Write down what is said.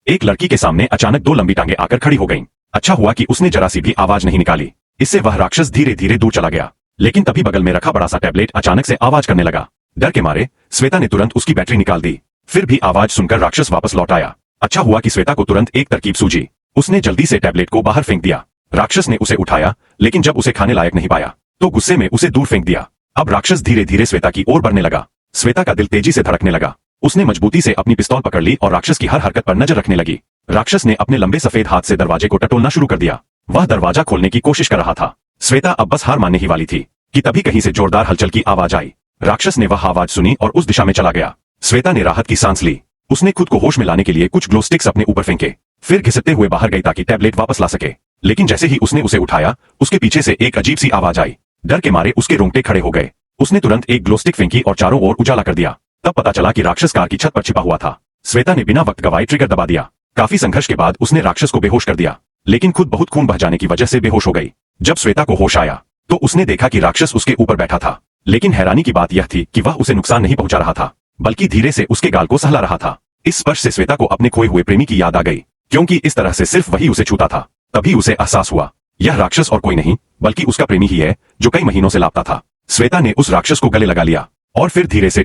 एक लड़की के सामने अचानक दो लंबी टांगे आकर खड़ी हो गईं। अच्छा हुआ कि उसने जरा सी भी आवाज नहीं निकाली। इससे वह राक्षस धीरे धीरे दूर चला गया। लेकिन तभी बगल में रखा बड़ा सा टैबलेट अचानक से आवाज करने लगा। डर के मारे श्वेता ने तुरंत उसकी बैटरी निकाल दी। फिर भी आवाज सुनकर राक्षस वापस लौट आया। अच्छा हुआ कि श्वेता को तुरंत एक तरकीब सूझी। उसने जल्दी से टैबलेट को बाहर फेंक दिया। राक्षस ने उसे उठाया, लेकिन जब उसे खाने लायक नहीं पाया तो गुस्से में उसे दूर फेंक दिया। अब राक्षस धीरे धीरे श्वेता की ओर बढ़ने लगा। श्वेता का दिल तेजी से धड़कने लगा। उसने मजबूती से अपनी पिस्तौल पकड़ ली और राक्षस की हर हरकत पर नजर रखने लगी। राक्षस ने अपने लंबे सफेद हाथ से दरवाजे को टटोलना शुरू कर दिया। वह दरवाजा खोलने की कोशिश कर रहा था। श्वेता अब बस हार मानने ही वाली थी कि तभी कहीं से जोरदार हलचल की आवाज आई। राक्षस ने वह आवाज सुनी और उस दिशा में चला गया। श्वेता ने राहत की सांस ली। उसने खुद को होश में लाने के लिए कुछ ग्लो स्टिक्स अपने ऊपर फेंके, फिर घिसटते हुए बाहर गई ताकि टैबलेट वापस ला सके। लेकिन जैसे ही उसने उसे उठाया, उसके पीछे से एक अजीब सी आवाज आई। डर के मारे उसके रोंगटे खड़े हो गए। उसने तुरंत एक ग्लो स्टिक फेंकी और चारों ओर उजाला कर दिया। तब पता चला कि राक्षस कार की छत पर छिपा हुआ था। श्वेता ने बिना वक्त गवाए ट्रिगर दबा दिया। काफी संघर्ष के बाद उसने राक्षस को बेहोश कर दिया, लेकिन खुद बहुत खून बह जाने की वजह से बेहोश हो गई। जब श्वेता को होश आया तो उसने देखा कि राक्षस उसके ऊपर बैठा था। लेकिन हैरानी की बात यह थी कि वह उसे नुकसान नहीं पहुंचा रहा था, बल्कि धीरे से उसके गाल को सहला रहा था। इस स्पर्श से श्वेता को अपने खोए हुए प्रेमी की याद आ गई, क्योंकि इस तरह से सिर्फ वही उसे छूता था। तभी उसे एहसास हुआ यह राक्षस और कोई नहीं बल्कि उसका प्रेमी ही है, जो कई महीनों से लापता था। श्वेता ने उस राक्षस को गले लगा लिया और फिर धीरे से